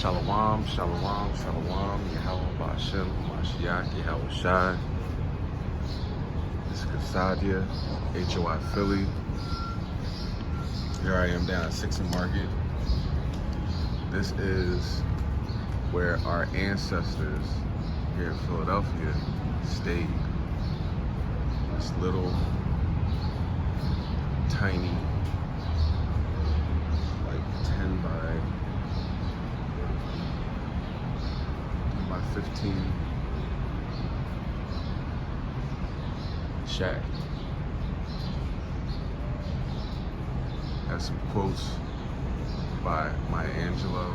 Shalom, shalom, shalom, Yahweh Ba'ashem, Mashiach, Yahweh Shai. This is Kasadia, HOI Philly. Here I am down at 6th Market. This is where our ancestors here in Philadelphia stayed. This little, tiny, like 10 by 15 shack. Has some quotes by Maya Angelou,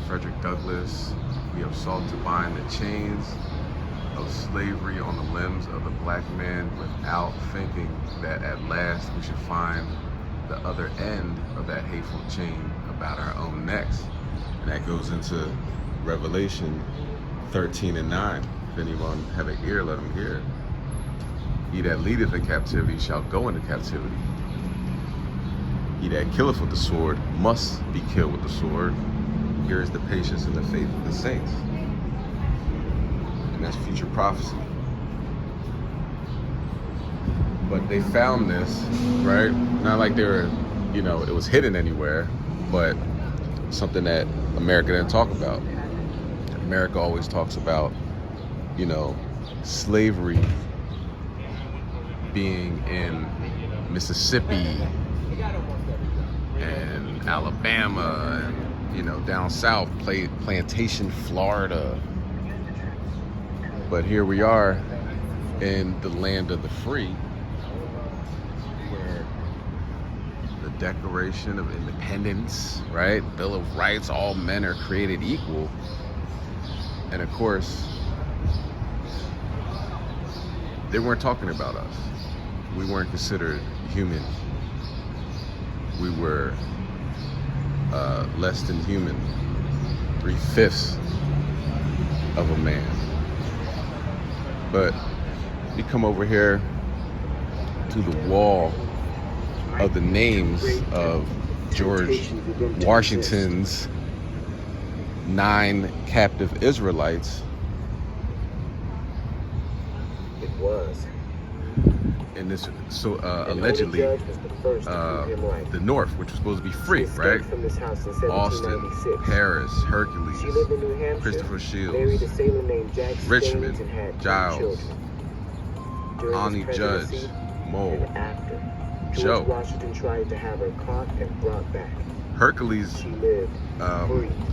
Frederick Douglass. We have sought to bind the chains of slavery on the limbs of the black man without thinking that at last we should find the other end of that hateful chain about our own necks. And that goes into Revelation 13:9. If anyone have an ear, let him hear it. He that leadeth in captivity shall go into captivity. He that killeth with the sword must be killed with the sword. Here is the patience and the faith of the saints. And that's future prophecy. But they found this, right? Not like they were, it was hidden anywhere, but something that America didn't talk about. America always talks about, slavery being in Mississippi and Alabama and, down south, plantation Florida. But here we are in the land of the free, where the Declaration of Independence, right? Bill of Rights, all men are created equal. And of course, they weren't talking about us. We weren't considered human. We were less than human, 3/5 of a man. But we come over here to the wall of the names of George Washington's 9 captive Israelites. It was. And this, allegedly, the North, which was supposed to be free, right? Austin, Paris, Hercules, Christopher Shields, Richmond, Giles, Ani Judge, Mole, Joe. Washington tried to have her caught and brought back. Hercules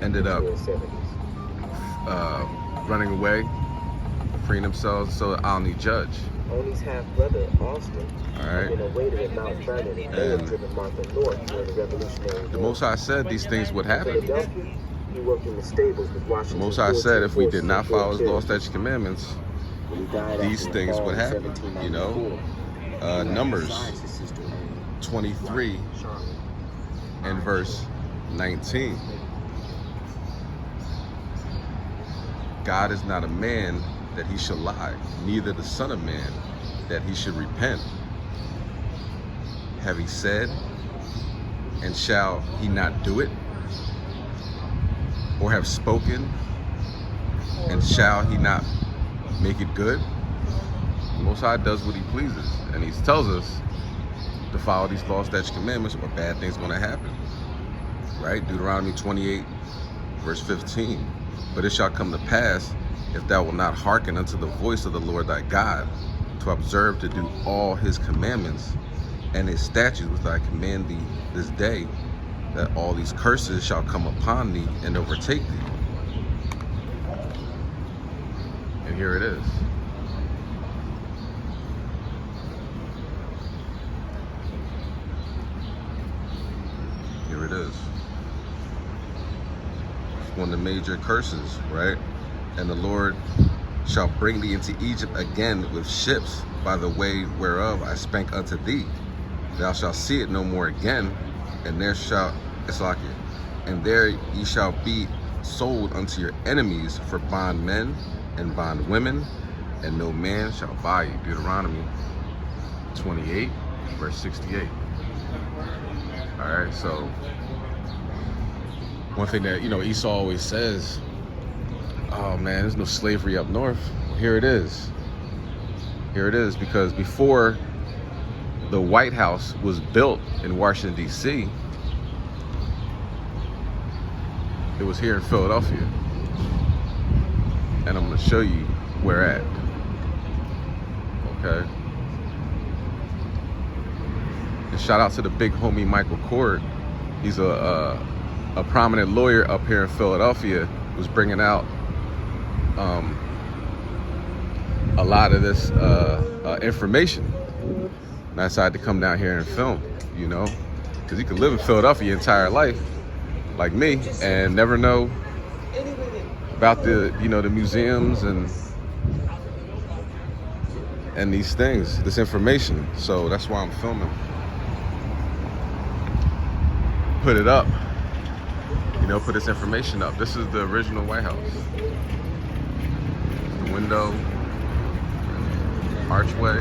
ended up running away, freeing himself, so Ani Judge. Oni's half-brother, Austin, had been awaited at Mount Vernon and driven Martha North during the Revolutionary War. The Most High said these things would happen. He worked in the stables with Washington. The Most High said if we did not follow His law, statutes, commandments, these things would happen. Numbers 23 and verse 19. God is not a man that he shall lie, neither the Son of Man that he should repent. Have he said, and shall he not do it? Or have spoken, and shall he not make it good? The Most High does what he pleases, and he tells us to follow these laws, statutes, commandments, or bad things are going to happen. Right? Deuteronomy 28, verse 15. But it shall come to pass, if thou wilt not hearken unto the voice of the Lord thy God, to observe to do all his commandments and his statutes which I command thee this day, that all these curses shall come upon thee and overtake thee. And here it is. Here it is. It's one of the major curses, right? And the Lord shall bring thee into Egypt again with ships by the way whereof I spake unto thee. Thou shalt see it no more again, and there ye shall be sold unto your enemies for bondmen and bondwomen, and no man shall buy you. Deuteronomy 28, verse 68. All right, so One thing that, Esau always says, oh man, there's no slavery up north. Well, here it is. Here it is, because before the White House was built in Washington, D.C., it was here in Philadelphia. And I'm going to show you where at. Okay. And shout out to the big homie Michael Cord. He's a prominent lawyer up here in Philadelphia who's bringing out a lot of this information. And I decided to come down here and film, because you can live in Philadelphia your entire life, like me, and never know about the museums and these things, this information. So that's why I'm filming. Put it up, put this information up. This is the original White House. The window, archway,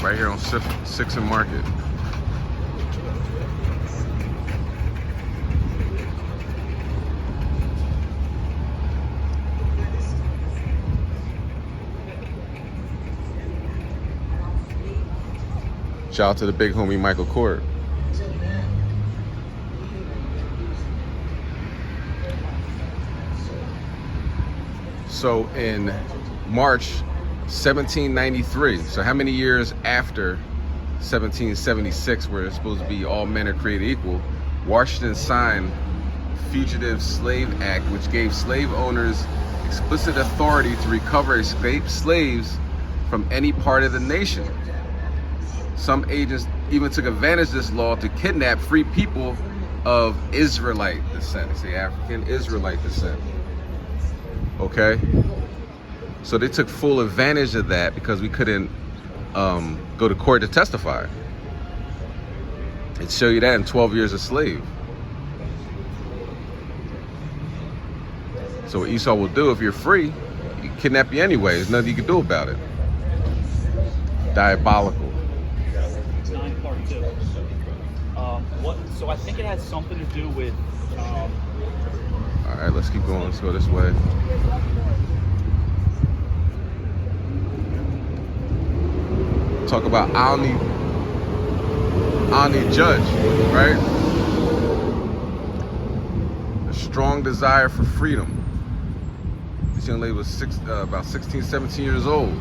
right here on 6th and Market. Shout out to the big homie Michael Cord. So in March 1793, so how many years after 1776, where it's supposed to be all men are created equal, Washington signed Fugitive Slave Act, which gave slave owners explicit authority to recover escaped slaves from any part of the nation. Some agents even took advantage of this law to kidnap free people of Israelite descent. They say African Israelite descent. Okay? So they took full advantage of that because we couldn't go to court to testify. It'd show you that in 12 Years a Slave. So what Esau will do, if you're free, he can kidnap you anyway. There's nothing you can do about it. Diabolical. So I think it has something to do with. All right, let's keep going. Let's go this way. Talk about Alni Judge, right? A strong desire for freedom. This young lady was about 16, 17 years old,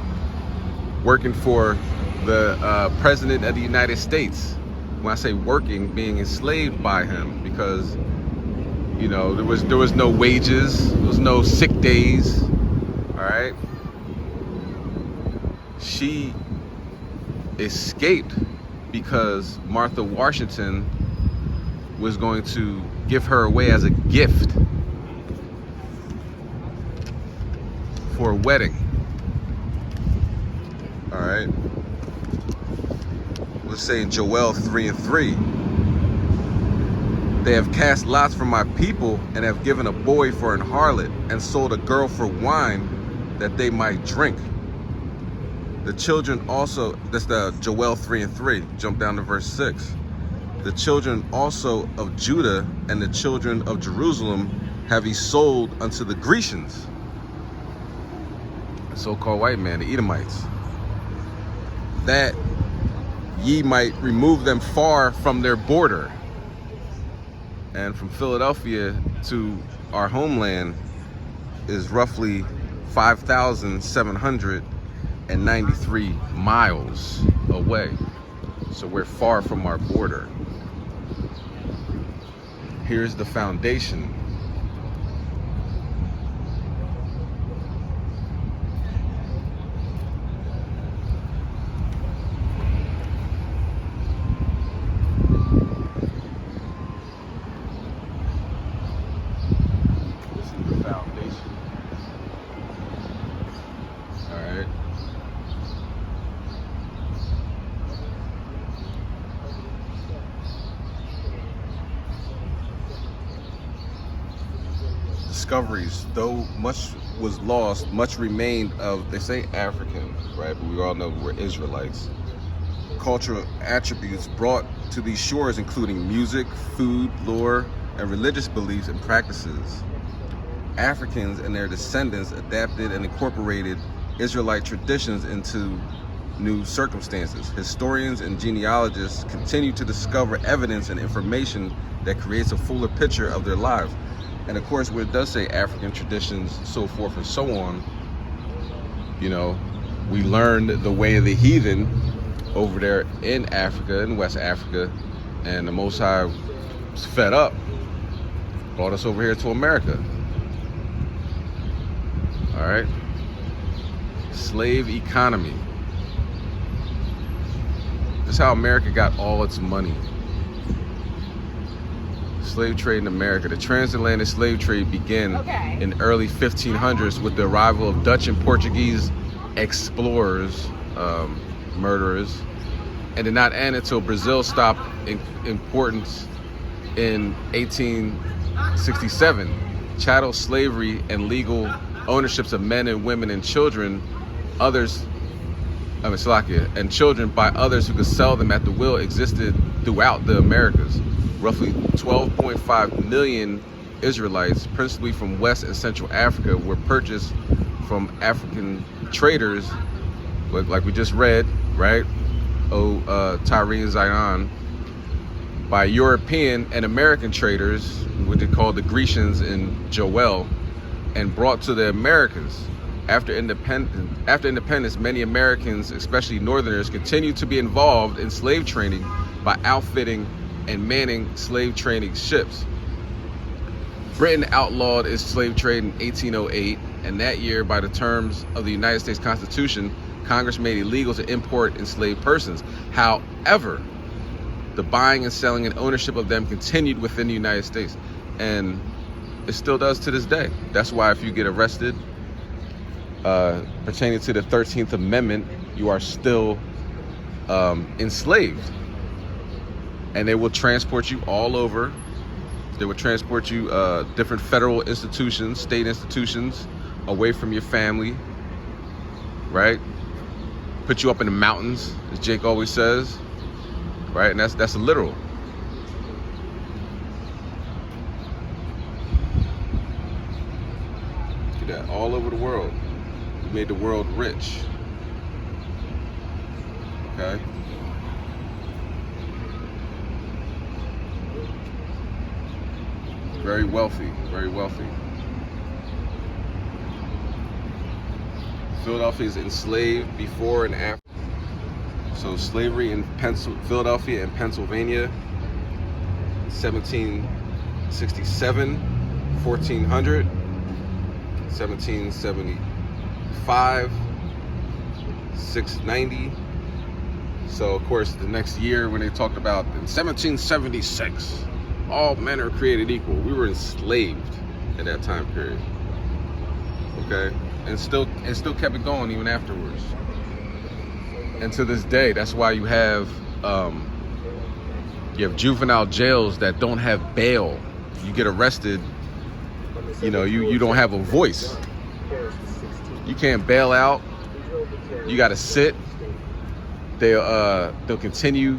working for the President of the United States. When I say working, being enslaved by him, because there was no wages, there was no sick days. All right, she escaped because Martha Washington was going to give her away as a gift for a wedding. All right. Let's say in Joel 3:3, they have cast lots for my people and have given a boy for an harlot and sold a girl for wine that they might drink. The children also, that's the Joel 3:3, jump down to verse 6. The children also of Judah and the children of Jerusalem have he sold unto the Grecians, the so-called white man, the Edomites, that ye might remove them far from their border. And from Philadelphia to our homeland is roughly 5,793 miles away. So we're far from our border. Here's the foundation. Discoveries, though much was lost, much remained of, they say African, right? But we all know we're Israelites. Cultural attributes brought to these shores, including music, food, lore, and religious beliefs and practices. Africans and their descendants adapted and incorporated Israelite traditions into new circumstances. Historians and genealogists continue to discover evidence and information that creates a fuller picture of their lives. And of course, where it does say African traditions, so forth and so on, you know, we learned the way of the heathen over there in Africa, in West Africa, and the Most High was fed up, brought us over here to America. All right. Slave economy. This is how America got all its money. Slave trade in America. The transatlantic slave trade began in early 1500s with the arrival of Dutch and Portuguese explorers, murderers, and did not end until Brazil stopped importance in 1867. Chattel slavery and legal ownerships of men and women and children, and children by others who could sell them at the will existed throughout the Americas. Roughly 12.5 million Israelites, principally from West and Central Africa, were purchased from African traders, like we just read, right? Tyree Zion, by European and American traders, what they call the Grecians and Joel, and brought to the Americas. After independence, many Americans, especially Northerners, continued to be involved in slave training by outfitting and manning slave training ships. Britain outlawed its slave trade in 1808, and that year, by the terms of the United States Constitution, Congress made it illegal to import enslaved persons. However, the buying and selling and ownership of them continued within the United States, and it still does to this day. That's why if you get arrested pertaining to the 13th Amendment, you are still enslaved. And they will transport you all over. They will transport you different federal institutions, state institutions, away from your family, right? Put you up in the mountains, as Jake always says, right? And that's literal. Look at that, all over the world. We made the world rich. Okay? Very wealthy, very wealthy. Philadelphia is enslaved before and after. So slavery in Philadelphia and Pennsylvania, 1767, 1400, 1775, 690. So of course the next year when they talked about in 1776, all men are created equal. We were enslaved at that time period. Okay? And still kept it going even afterwards. And to this day, that's why you have juvenile jails that don't have bail. You get arrested, you know, you don't have a voice. You can't bail out. You got to sit. They'll continue.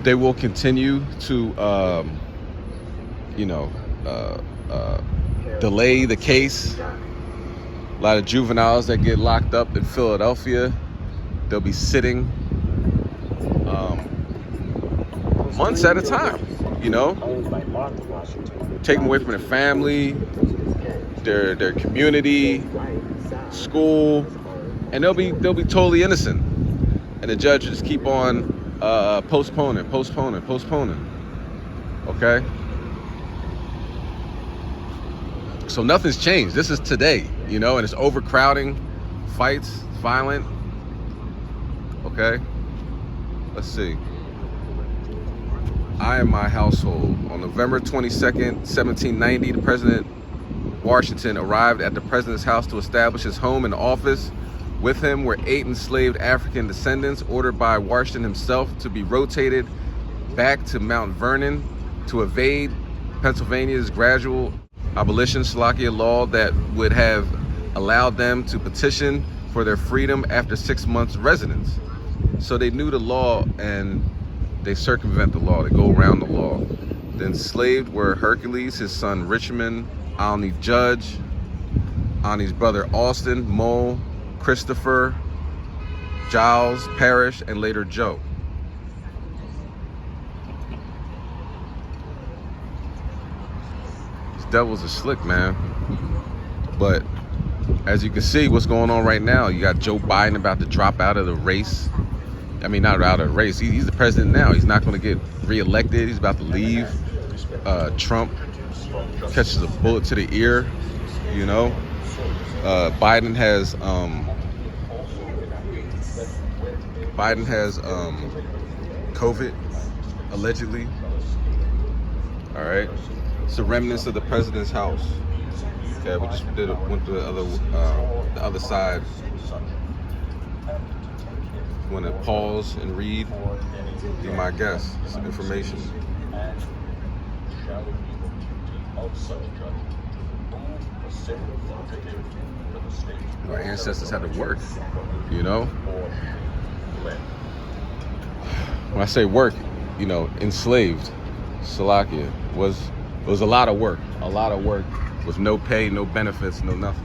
They will continue to, delay the case. A lot of juveniles that get locked up in Philadelphia, they'll be sitting months at a time, you know, taken away from their family, their community, school, and they'll be totally innocent. And the judges keep on postponing. Okay? So nothing's changed. This is today, you know, and it's overcrowding, fights, violent. Okay? Let's see. I and my household. On November 22nd, 1790, the President Washington arrived at the President's house to establish his home and office. With him were 8 enslaved African descendants ordered by Washington himself to be rotated back to Mount Vernon to evade Pennsylvania's gradual abolition law that would have allowed them to petition for their freedom after 6 months residence. So they knew the law and they circumvent the law, they go around the law. The enslaved were Hercules, his son Richmond, Alney Judge, Alney's brother Austin, Mole, Christopher, Giles, Parrish, and later Joe. These devils are slick, man. But as you can see, what's going on right now, you got Joe Biden about to drop out of the race. I mean, not out of the race. He's the president now. He's not going to get reelected. He's about to leave. Trump catches a bullet to the ear, you know. Biden has COVID, allegedly. All right. It's the remnants of the president's house. Okay, we just went to the other side. Want to pause and read? Be my guest. Some information. Our ancestors had to work, you know. When I say work, you know, enslaved, Salakia, was a lot of work. A lot of work with no pay, no benefits, no nothing.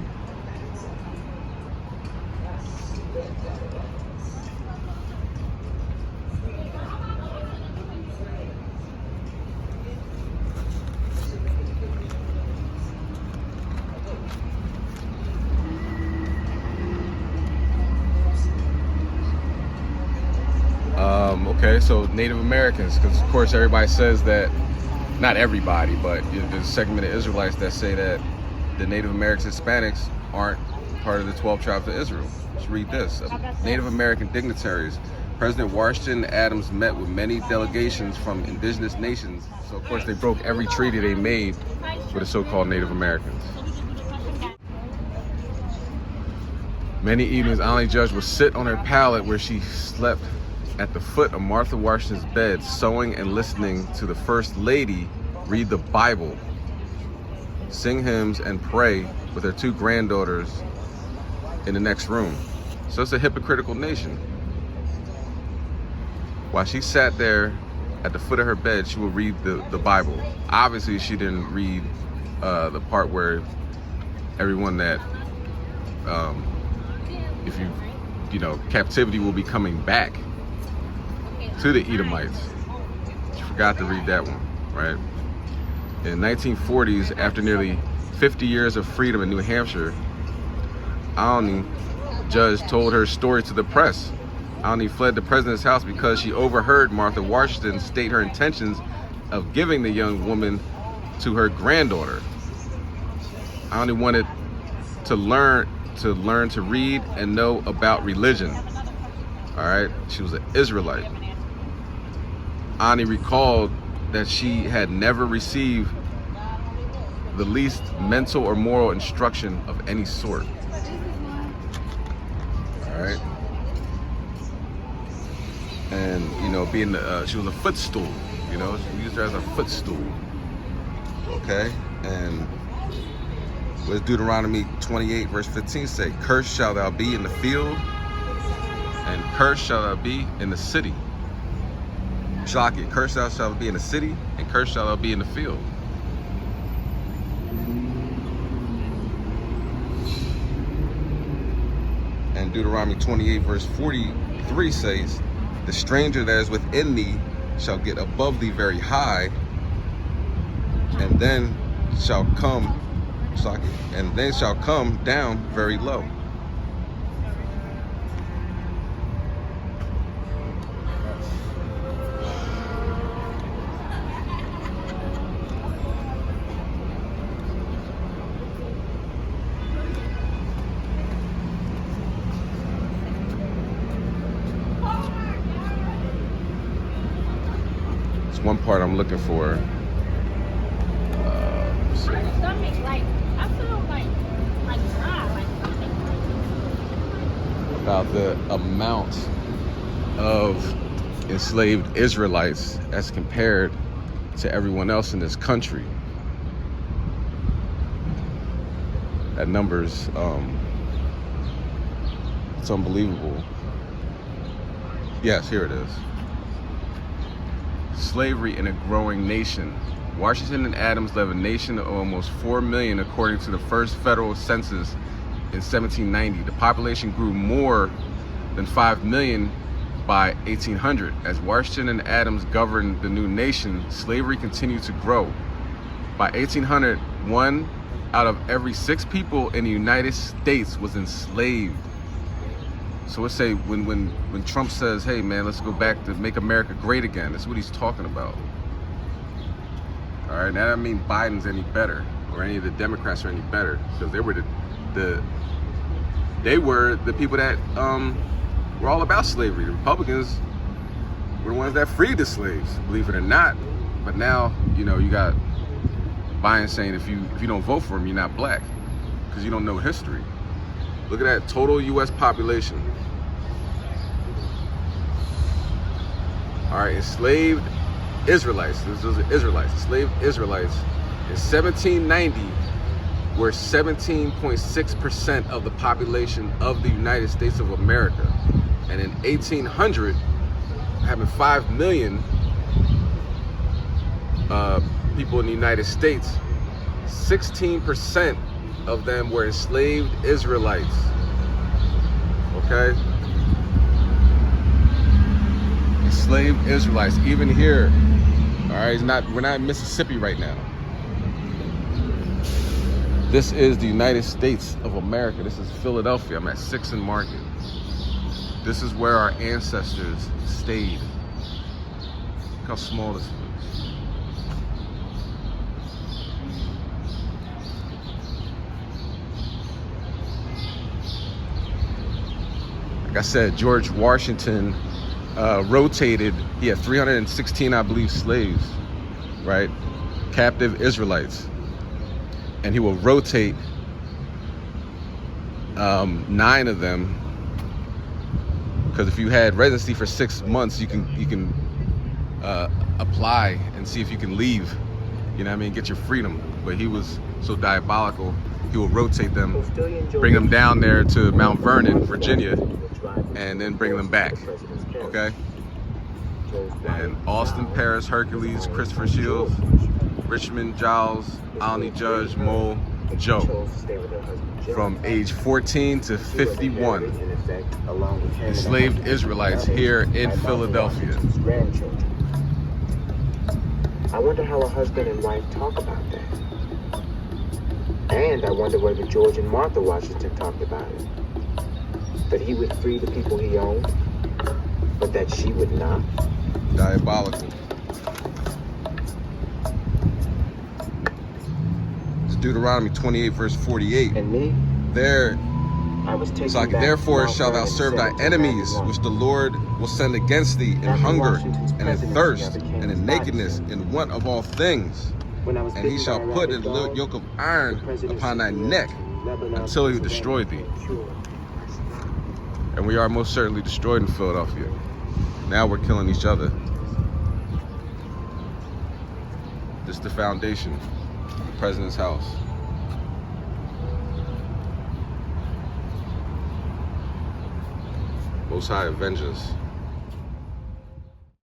Okay, so Native Americans, because of course everybody says that, not everybody, but there's a segment of Israelites that say that the Native Americans, Hispanics, aren't part of the 12 tribes of Israel. Let's read this. Native American dignitaries. President Washington Adams met with many delegations from indigenous nations. So of course they broke every treaty they made with the so-called Native Americans. Many evenings, Alney Judge would sit on her pallet where she slept at the foot of Martha Washington's bed, sewing and listening to the First Lady read the Bible, sing hymns, and pray with her two granddaughters in the next room. So it's a hypocritical nation. While she sat there at the foot of her bed, she would read the Bible. Obviously, she didn't read the part where everyone that, if you know, captivity will be coming back to the Edomites. She forgot to read that one, right? In the 1940s, after nearly 50 years of freedom in New Hampshire, Alney Judge told her story to the press. Alney fled the president's house because she overheard Martha Washington state her intentions of giving the young woman to her granddaughter. Alney wanted to learn to read and know about religion. All right, she was an Israelite. Alney recalled that she had never received the least mental or moral instruction of any sort. All right. And, you know, she was a footstool, you know, we used her as a footstool. Okay. And what does Deuteronomy 28 verse 15 say? Cursed shalt thou be in the field, and cursed shalt thou be in the city. Shocking. Cursed thou shalt be in the city, and cursed shalt thou be in the field. And Deuteronomy 28 verse 43 says, the stranger that is within thee shall get above thee very high, and then shall come down very low. One part I'm looking for. Let's see. About the amount of enslaved Israelites as compared to everyone else in this country. That number's It's unbelievable. Yes, here it is. Slavery in a growing nation. Washington and Adams left a nation of almost 4 million according to the first federal census in 1790. The population grew more than 5 million by 1800. As Washington and Adams governed the new nation, slavery continued to grow. By 1800, 1 out of every 6 people in the United States was enslaved. So let's say when Trump says, hey man, let's go back to make America great again, that's what he's talking about. All right, now that doesn't mean Biden's any better or any of the Democrats are any better, because they were the people that were all about slavery. The Republicans were the ones that freed the slaves, believe it or not. But now, you know, you got Biden saying if you don't vote for him, you're not black because you don't know history. Look at that total U.S. population. All right, enslaved Israelites. Those are Israelites. Enslaved Israelites in 1790 were 17.6% of the population of the United States of America, and in 1800, having 5 million people in the United States, 16% of them were enslaved Israelites. Okay? Enslaved Israelites, even here. All right, we're not in Mississippi right now. This is the United States of America. This is Philadelphia. I'm at 6th and Market. This is where our ancestors stayed. Look how small this is. Like I said, George Washington rotated. He had 316, I believe, slaves, right? Captive Israelites. And he will rotate 9 of them, because if you had residency for 6 months, you can apply and see if you can leave. You know what I mean? Get your freedom. But he was so diabolical. He will rotate them, bring them down there to Mount Vernon, Virginia, and then bring them back. Okay? And Austin, Paris, Hercules, Christopher Shields, Richmond, Giles, Alney, Judge, Mole, Joe. From age 14 to 51. Enslaved Israelites here in Philadelphia. I wonder how a husband and wife talk about that. And I wonder whether George and Martha Washington talked about it. That he would free the people he owned, but that she would not. Diabolical. It's Deuteronomy 28 verse 48. And me? There, I was taken it's like, back therefore to shalt thou Mount serve Vernon thy enemies, which the Lord will send against thee in hunger, and in thirst, and in nakedness, in want of all things. And he shall put a yoke of iron upon thy neck until he destroy thee. And we are most certainly destroyed in Philadelphia. Now we're killing each other. This is the foundation, the president's house. Most High avenge us.